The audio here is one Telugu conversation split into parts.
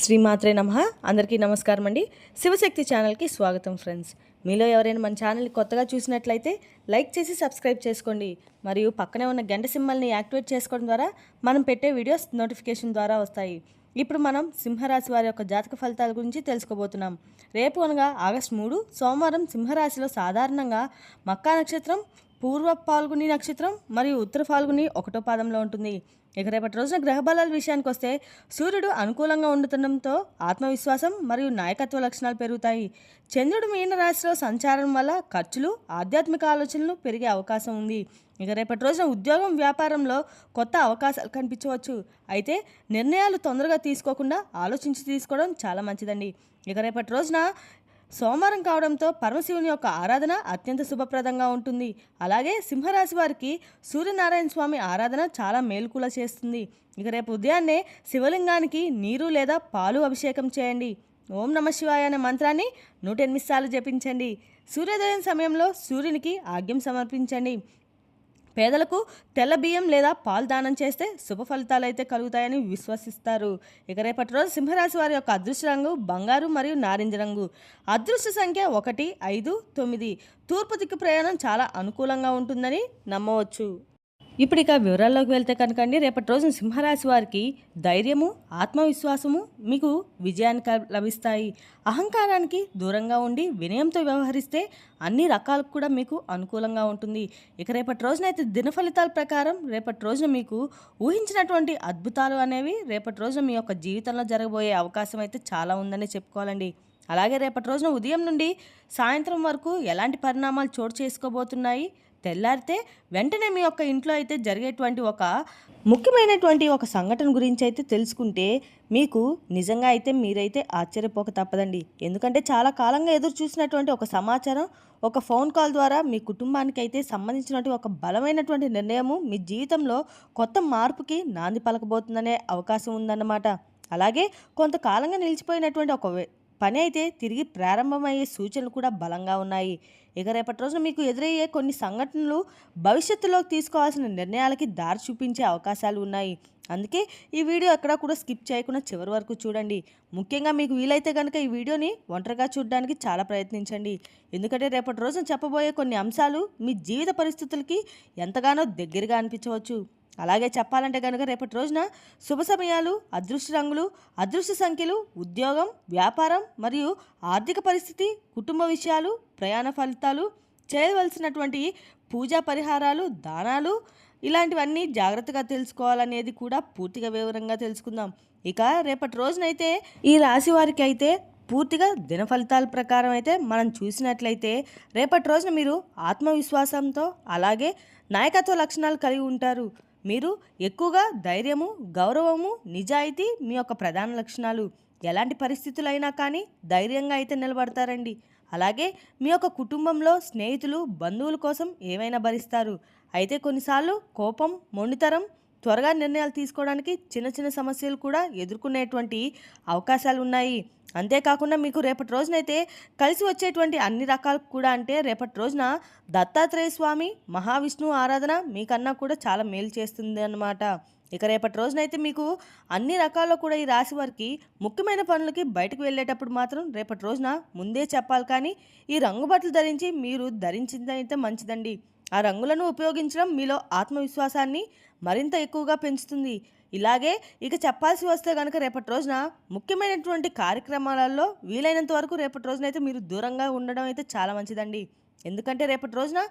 శ్రీమాత్రే నమః. అందరికీ నమస్కారం అండి. శివశక్తి ఛానల్కి స్వాగతం ఫ్రెండ్స్. మీలో ఎవరైనా మన ఛానల్ని కొత్తగా చూసినట్లయితే లైక్ చేసి సబ్స్క్రైబ్ చేసుకోండి. మరియు పక్కనే ఉన్న గంట సింబల్ని యాక్టివేట్ చేసుకోవడం ద్వారా మనం పెట్టే వీడియోస్ నోటిఫికేషన్ ద్వారా వస్తాయి. ఇప్పుడు మనం సింహరాశి వారి యొక్క జాతక ఫలితాల గురించి తెలుసుకోబోతున్నాం. రేపు అనగా ఆగస్టు 3 సోమవారం సింహరాశిలో సాధారణంగా మక్కా నక్షత్రం, పూర్వ పాల్గుని నక్షత్రం మరియు ఉత్తర పాల్గుని 1వ పాదంలో ఉంటుంది. ఇక రేపటి రోజున గ్రహ బలాల విషయానికి వస్తే సూర్యుడు అనుకూలంగా ఉండటంతో ఆత్మవిశ్వాసం మరియు నాయకత్వ లక్షణాలు పెరుగుతాయి. చంద్రుడు మీన రాశిలో సంచారం వల్ల ఖర్చులు, ఆధ్యాత్మిక ఆలోచనలు పెరిగే అవకాశం ఉంది. ఇక రేపటి రోజున ఉద్యోగం, వ్యాపారంలో కొత్త అవకాశాలు కనిపించవచ్చు. అయితే నిర్ణయాలు తొందరగా తీసుకోకుండా ఆలోచించి తీసుకోవడం చాలా మంచిదండి. ఇక రేపటి రోజున సోమవారం కావడంతో పరమశివుని యొక్క ఆరాధన అత్యంత శుభప్రదంగా ఉంటుంది. అలాగే సింహరాశి వారికి సూర్యనారాయణ స్వామి ఆరాధన చాలా మేలుకూల చేస్తుంది. ఇక రేపు ఉదయాన్నే శివలింగానికి నీరు లేదా పాలు అభిషేకం చేయండి. ఓం నమ శివాయ అనే మంత్రాన్ని 108 సార్లు జపించండి. సూర్యోదయం సమయంలో సూర్యునికి ఆగ్యం సమర్పించండి. పేదలకు తెల్ల బియ్యం లేదా పాలు దానం చేస్తే శుభ ఫలితాలు అయితే కలుగుతాయని విశ్వసిస్తారు. ఇక రేపటి రోజు సింహరాశి వారి యొక్క అదృష్ట రంగు బంగారు మరియు నారింజ రంగు. అదృష్ట సంఖ్య 1, 5, 9. తూర్పు దిక్కు ప్రయాణం చాలా అనుకూలంగా ఉంటుందని నమ్మవచ్చు. ఇప్పుడు ఇక వివరాల్లోకి వెళ్తే కనుకండి, రేపటి రోజున సింహరాశి వారికి ధైర్యము, ఆత్మవిశ్వాసము మీకు విజయాన్ని లభిస్తాయి. అహంకారానికి దూరంగా ఉండి వినయంతో వ్యవహరిస్తే అన్ని రకాలకు కూడా మీకు అనుకూలంగా ఉంటుంది. ఇక రేపటి రోజునైతే దిన ఫలితాల ప్రకారం రేపటి రోజున మీకు ఊహించినటువంటి అద్భుతాలు అనేవి రేపటి రోజున మీ యొక్క జీవితంలో జరగబోయే అవకాశం అయితే చాలా ఉందని చెప్పుకోవాలండి. అలాగే రేపటి రోజున ఉదయం నుండి సాయంత్రం వరకు ఎలాంటి పరిణామాలు చోటు చేసుకోబోతున్నాయి, తెల్లారితే వెంటనే మీ యొక్క ఇంట్లో అయితే జరిగేటువంటి ఒక ముఖ్యమైనటువంటి ఒక సంఘటన గురించి అయితే తెలుసుకుంటే మీకు నిజంగా అయితే మీరైతే ఆశ్చర్యపోక తప్పదండి. ఎందుకంటే చాలా కాలంగా ఎదురు చూసినటువంటి ఒక సమాచారం ఒక ఫోన్ కాల్ ద్వారా మీ కుటుంబానికి అయితే సంబంధించినటువంటి ఒక బలమైనటువంటి నిర్ణయము మీ జీవితంలో కొత్త మార్పుకి నాంది పలకబోతుందనే అవకాశం ఉందన్నమాట. అలాగే కొంతకాలంగా నిలిచిపోయినటువంటి ఒక పని అయితే తిరిగి ప్రారంభమయ్యే సూచనలు కూడా బలంగా ఉన్నాయి. ఇక రేపటి రోజున మీకు ఎదురయ్యే కొన్ని సంఘటనలు భవిష్యత్తులోకి తీసుకోవాల్సిన నిర్ణయాలకి దారి చూపించే అవకాశాలు ఉన్నాయి. అందుకే ఈ వీడియో ఎక్కడా కూడా స్కిప్ చేయకుండా చివరి వరకు చూడండి. ముఖ్యంగా మీకు వీలైతే కనుక ఈ వీడియోని ఒంటరిగా చూడడానికి చాలా ప్రయత్నించండి. ఎందుకంటే రేపటి రోజున చెప్పబోయే కొన్ని అంశాలు మీ జీవిత పరిస్థితులకి ఎంతగానో దగ్గరగా అనిపించవచ్చు. అలాగే చెప్పాలంటే కనుక రేపటి రోజున శుభ సమయాలు, అదృష్ట రంగులు, అదృష్ట సంఖ్యలు, ఉద్యోగం, వ్యాపారం మరియు ఆర్థిక పరిస్థితి, కుటుంబ విషయాలు, ప్రయాణ ఫలితాలు, చేయవలసినటువంటి పూజా పరిహారాలు, దానాలు, ఇలాంటివన్నీ జాగ్రత్తగా తెలుసుకోవాలనేది కూడా పూర్తిగా వివరంగా తెలుసుకుందాం. ఇక రేపటి రోజునైతే ఈ రాశి వారికి అయితే పూర్తిగా దిన ఫలితాల ప్రకారం అయితే మనం చూసినట్లయితే రేపటి రోజున మీరు ఆత్మవిశ్వాసంతో అలాగే నాయకత్వ లక్షణాలు కలిగి ఉంటారు. మీరు ఎక్కువగా ధైర్యము, గౌరవము, నిజాయితీ మీ యొక్క ప్రధాన లక్షణాలు. ఎలాంటి పరిస్థితులైనా కానీ ధైర్యంగా అయితే నిలబడతారండి. అలాగే మీ యొక్క కుటుంబంలో స్నేహితులు, బంధువుల కోసం ఏమైనా భరిస్తారు. అయితే కొన్నిసార్లు కోపం, మొండితనం, త్వరగా నిర్ణయాలు తీసుకోవడానికి చిన్న చిన్న సమస్యలు కూడా ఎదుర్కొనేటువంటి అవకాశాలు ఉన్నాయి. అంతేకాకుండా మీకు రేపటి రోజునైతే కలిసి వచ్చేటువంటి అన్ని రకాలు కూడా అంటే రేపటి రోజున దత్తాత్రేయ స్వామి, మహావిష్ణువు ఆరాధన మీకన్నా కూడా చాలా మేలు చేస్తుంది అన్నమాట. ఇక రేపటి రోజునైతే మీకు అన్ని రకాల్లో కూడా ఈ రాశి వారికి ముఖ్యమైన పనులకి బయటకు వెళ్ళేటప్పుడు మాత్రం రేపటి రోజున ముందే చెప్పాలి, కానీ ఈ రంగు బట్టలు ధరించి మీరు ధరించిందైతే మంచిదండి. ఆ రంగులను ఉపయోగించడం మీలో ఆత్మవిశ్వాసాన్ని మరింత ఎక్కువగా పెంచుతుంది. ఇలాగే ఇక చెప్పాల్సి వస్తే కనుక రేపటి రోజున ముఖ్యమైనటువంటి కార్యక్రమాలలో వీలైనంత వరకు రేపటి రోజునైతే మీరు దూరంగా ఉండడం అయితే చాలా మంచిదండి. ఎందుకంటే రేపటి రోజున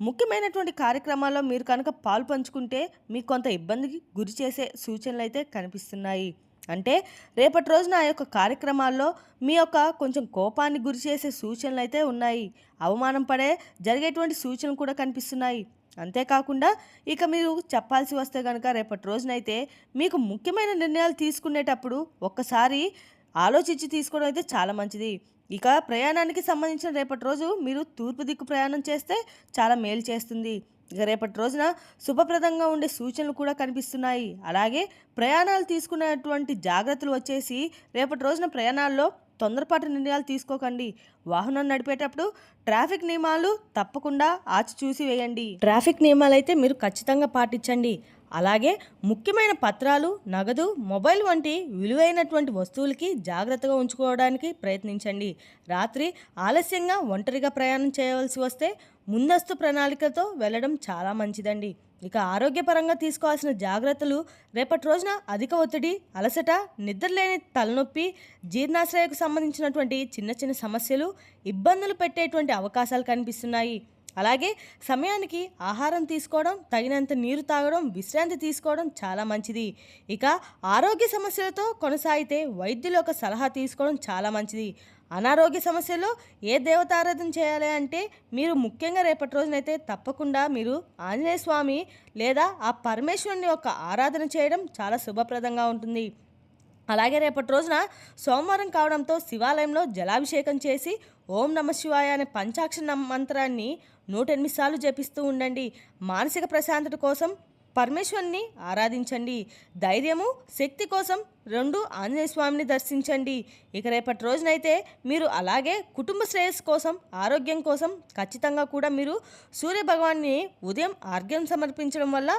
ముఖ్యమైనటువంటి కార్యక్రమాల్లో మీరు కనుక పాలు పంచుకుంటే మీకు కొంత ఇబ్బందికి గురి చేసే సూచనలు అయితే కనిపిస్తున్నాయి. అంటే రేపటి రోజున ఆ యొక్క కార్యక్రమాల్లో మీ యొక్క కొంచెం కోపాన్ని గురి చేసే సూచనలు అయితే ఉన్నాయి. అవమానం పడే జరిగేటువంటి సూచనలు కూడా కనిపిస్తున్నాయి. అంతేకాకుండా ఇక మీరు చెప్పాల్సి వస్తే కనుక రేపటి రోజునైతే మీకు ముఖ్యమైన నిర్ణయాలు తీసుకునేటప్పుడు ఒక్కసారి ఆలోచించి తీసుకోవడం అయితే చాలా మంచిది. ఇక ప్రయాణానికి సంబంధించిన రేపటి రోజు మీరు తూర్పు దిక్కు ప్రయాణం చేస్తే చాలా మేలు చేస్తుంది. ఇక రేపటి రోజున శుభప్రదంగా ఉండే సూచనలు కూడా కనిపిస్తున్నాయి. అలాగే ప్రయాణాలు తీసుకునేటువంటి జాగ్రత్తలు వచ్చేసి రేపటి రోజున ప్రయాణాల్లో తొందరపాటు నిర్ణయాలు తీసుకోకండి. వాహనం నడిపేటప్పుడు ట్రాఫిక్ నియమాలు తప్పకుండా ఆచిచూసి వేయండి. ట్రాఫిక్ నియమాలు అయితే మీరు ఖచ్చితంగా పాటించండి. అలాగే ముఖ్యమైన పత్రాలు, నగదు, మొబైల్ వంటి విలువైనటువంటి వస్తువులకి జాగ్రత్తగా ఉంచుకోవడానికి ప్రయత్నించండి. రాత్రి ఆలస్యంగా ఒంటరిగా ప్రయాణం చేయవలసి వస్తే ముందస్తు ప్రణాళికతో వెళ్ళడం చాలా మంచిదండి. ఇక ఆరోగ్యపరంగా తీసుకోవాల్సిన జాగ్రత్తలు: రేపటి రోజున అధిక ఒత్తిడి, అలసట, నిద్రలేని తలనొప్పి, జీర్ణాశయకు సంబంధించినటువంటి చిన్న చిన్న సమస్యలు ఇబ్బందులు పెట్టేటువంటి అవకాశాలు కనిపిస్తున్నాయి. అలాగే సమయానికి ఆహారం తీసుకోవడం, తగినంత నీరు తాగడం, విశ్రాంతి తీసుకోవడం చాలా మంచిది. ఇక ఆరోగ్య సమస్యలతో కొనసాగితే వైద్యుల యొక్క సలహా తీసుకోవడం చాలా మంచిది. అనారోగ్య సమస్యల్లో ఏ దేవతారాధన చేయాలి అంటే మీరు ముఖ్యంగా రేపటి రోజునైతే తప్పకుండా మీరు ఆంజనేయ స్వామి లేదా ఆ పరమేశ్వరుని యొక్క ఆరాధన చేయడం చాలా శుభప్రదంగా ఉంటుంది. అలాగే రేపటి రోజున సోమవారం కావడంతో శివాలయంలో జలాభిషేకం చేసి ఓం నమ శివాయ అనే పంచాక్షర మంత్రాన్ని 108 సార్లు జపిస్తూ ఉండండి. మానసిక ప్రశాంతత కోసం పరమేశ్వరుని ఆరాధించండి. ధైర్యము, శక్తి కోసం 2 ఆంజనేయ స్వామిని దర్శించండి. ఇక రేపటి రోజునైతే మీరు అలాగే కుటుంబ శ్రేయస్సు కోసం, ఆరోగ్యం కోసం ఖచ్చితంగా కూడా మీరు సూర్య భగవాన్ని ఉదయం ఆర్ఘ్యం సమర్పించడం వల్ల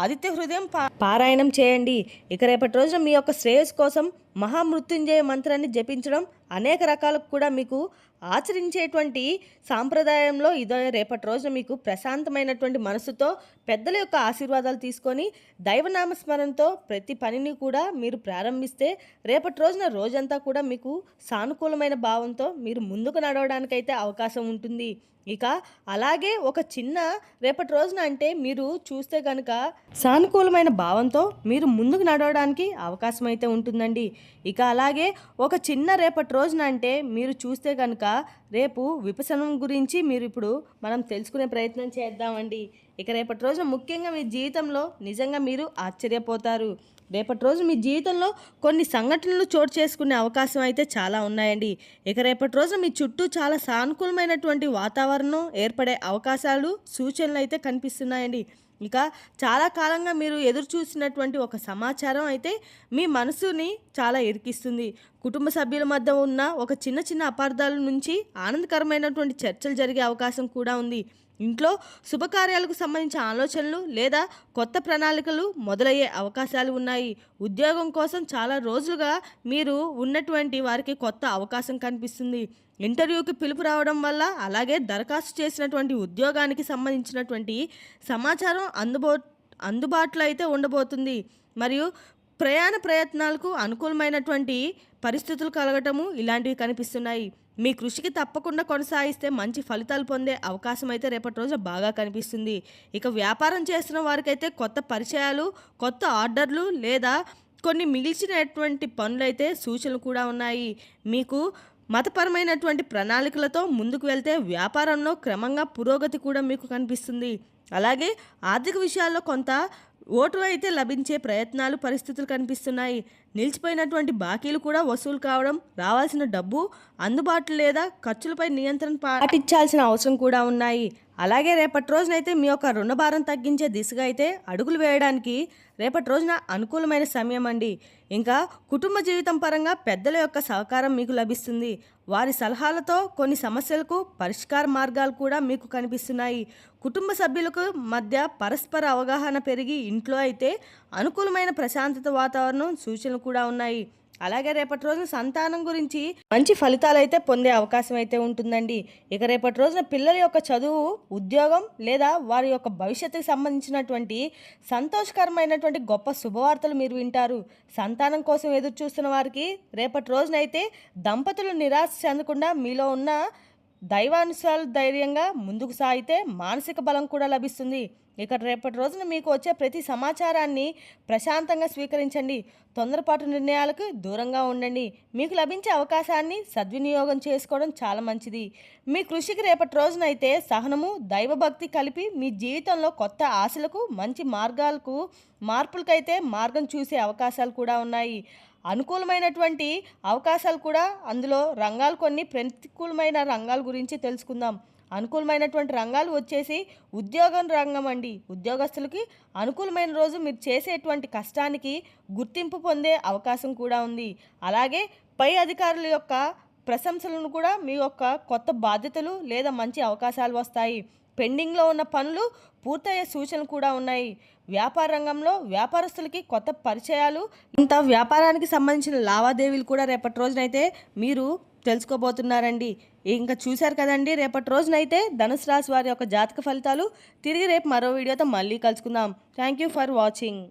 ఆదిత్య హృదయం పారాయణం చేయండి. ఇక రేపటి రోజున మీ యొక్క శ్రేయస్సు కోసం మహామృత్యుంజయ మంత్రాన్ని జపించడం అనేక రకాలకు కూడా మీకు ఆచరించేటువంటి సాంప్రదాయంలో ఇదో రేపటి రోజున మీకు ప్రశాంతమైనటువంటి మనసుతో పెద్దల యొక్క ఆశీర్వాదాలు తీసుకొని దైవనామస్మరణతో ప్రతి పనిని కూడా మీరు ప్రారంభిస్తే రేపటి రోజున రోజంతా కూడా మీకు సానుకూలమైన భావంతో మీరు ముందుకు నడవడానికైతే అవకాశం ఉంటుంది. ఇక అలాగే ఒక చిన్న రేపటి రోజున అంటే మీరు చూస్తే కనుక సానుకూలమైన భావంతో మీరు ముందుకు నడవడానికి అవకాశం అయితే ఉంటుందండి. ఇక అలాగే ఒక చిన్న రేపటి రోజున అంటే మీరు చూస్తే కనుక రేపు విపసనం గురించి ఇప్పుడు మనం తెలుసుకునే ప్రయత్నం చేద్దామండి. ఇక రేపటి రోజున ముఖ్యంగా మీ జీవితంలో నిజంగా మీరు ఆశ్చర్యపోతారు. రేపటి రోజు మీ జీవితంలో కొన్ని సంఘటనలు చోటు చేసుకునే అవకాశం అయితే చాలా ఉన్నాయండి. ఇక రేపటి రోజు మీ చుట్టూ చాలా సానుకూలమైనటువంటి వాతావరణం ఏర్పడే అవకాశాలు, సూచనలు అయితే కనిపిస్తున్నాయండి. ఇక చాలా కాలంగా మీరు ఎదురు చూసినటువంటి ఒక సమాచారం అయితే మీ మనసుని చాలా ఇరికిస్తుంది. కుటుంబ సభ్యుల మధ్య ఉన్న ఒక చిన్న చిన్న అపార్థాల నుంచి ఆనందకరమైనటువంటి చర్చలు జరిగే అవకాశం కూడా ఉంది. ఇంట్లో శుభకార్యాలకు సంబంధించిన ఆలోచనలు లేదా కొత్త ప్రణాళికలు మొదలయ్యే అవకాశాలు ఉన్నాయి. ఉద్యోగం కోసం చాలా రోజులుగా మీరు ఉన్నటువంటి వారికి కొత్త అవకాశం కనిపిస్తుంది. ఇంటర్వ్యూకి పిలుపు రావడం వల్ల, అలాగే దరఖాస్తు చేసినటువంటి ఉద్యోగానికి సంబంధించినటువంటి సమాచారం అందుబాటులో అయితే ఉండబోతుంది. మరియు ప్రయాణ ప్రయత్నాలకు అనుకూలమైనటువంటి పరిస్థితులు కలగటము ఇలాంటివి కనిపిస్తున్నాయి. మీ కృషికి తప్పకుండా కొనసాగిస్తే మంచి ఫలితాలు పొందే అవకాశం అయితే రేపటి రోజు బాగా కనిపిస్తుంది. ఇక వ్యాపారం చేస్తున్న వారికైతే కొత్త పరిచయాలు, కొత్త ఆర్డర్లు లేదా కొన్ని మిగిల్చినటువంటి పనులైతే సూచనలు కూడా ఉన్నాయి. మీకు మతపరమైనటువంటి ప్రణాళికలతో ముందుకు వెళ్తే వ్యాపారంలో క్రమంగా పురోగతి కూడా మీకు కనిపిస్తుంది. అలాగే ఆర్థిక విషయాల్లో కొంత ఓటు అయితే లభించే ప్రయత్నాలు, పరిస్థితులు కనిపిస్తున్నాయి. నిలిచిపోయినటువంటి బాకీలు కూడా వసూలు కావడం, రావాల్సిన డబ్బు అందుబాటులో లేదా ఖర్చులపై నియంత్రణ పాటించాల్సిన అవసరం కూడా ఉన్నాయి. అలాగే రేపటి రోజునైతే మీ యొక్క రుణభారం తగ్గించే దిశగా అయితే అడుగులు వేయడానికి రేపటి రోజున అనుకూలమైన సమయం అండి. ఇంకా కుటుంబ జీవితం పరంగా పెద్దల యొక్క సహకారం మీకు లభిస్తుంది. వారి సలహాలతో కొన్ని సమస్యలకు పరిష్కార మార్గాలు కూడా మీకు కనిపిస్తున్నాయి. కుటుంబ సభ్యులకు మధ్య పరస్పర అవగాహన పెరిగి ఇంట్లో అయితే అనుకూలమైన ప్రశాంతత వాతావరణం సూచనలు కూడా ఉన్నాయి. అలాగే రేపటి రోజున సంతానం గురించి మంచి ఫలితాలు అయితే పొందే అవకాశం అయితే ఉంటుందండి. ఇక రేపటి రోజున పిల్లల యొక్క చదువు, ఉద్యోగం లేదా వారి యొక్క భవిష్యత్తుకు సంబంధించినటువంటి సంతోషకరమైనటువంటి గొప్ప శుభవార్తలు మీరు వింటారు. సంతానం కోసం ఎదురు చూస్తున్న వారికి రేపటి రోజునైతే దంపతులు నిరాశ చెందకుండా మీలో ఉన్న దైవానుసారాలు ధైర్యంగా ముందుకు సాగితే మానసిక బలం కూడా లభిస్తుంది. ఇక రేపటి రోజున మీకు వచ్చే ప్రతి సమాచారాన్ని ప్రశాంతంగా స్వీకరించండి. తొందరపాటు నిర్ణయాలకు దూరంగా ఉండండి. మీకు లభించే అవకాశాన్ని సద్వినియోగం చేసుకోవడం చాలా మంచిది. మీ కృషికి రేపటి రోజునైతే సహనము, దైవభక్తి కలిపి మీ జీవితంలో కొత్త ఆశలకు, మంచి మార్పులకైతే మార్గం చూసే అవకాశాలు కూడా ఉన్నాయి. అనుకూలమైనటువంటి అవకాశాలు కూడా అందులో రంగాలు, కొన్ని ప్రతికూలమైన రంగాల గురించి తెలుసుకుందాం. అనుకూలమైనటువంటి రంగాలు వచ్చేసి ఉద్యోగం రంగం అండి. ఉద్యోగస్తులకి అనుకూలమైన రోజు మీరు చేసేటువంటి కష్టానికి గుర్తింపు పొందే అవకాశం కూడా ఉంది. అలాగే పై అధికారుల యొక్క ప్రశంసలను కూడా మీ యొక్క కొత్త బాధ్యతలు లేదా మంచి అవకాశాలు వస్తాయి. పెండింగ్లో ఉన్న పనులు పూర్తయ్యే సూచనలు కూడా ఉన్నాయి. వ్యాపార రంగంలో వ్యాపారస్తులకి కొత్త పరిచయాలు, ఇంత వ్యాపారానికి సంబంధించిన లావాదేవీలు కూడా రేపటి రోజునైతే మీరు తెలుసుకోబోతున్నారండి. ఇంకా చూశారు కదండి, రేపటి రోజునైతే ధనుసు రాశి వారి యొక్క జాతక ఫలితాలు. తిరిగి రేపు మరో వీడియోతో మళ్ళీ కలుసుకుందాం. Thank you for watching.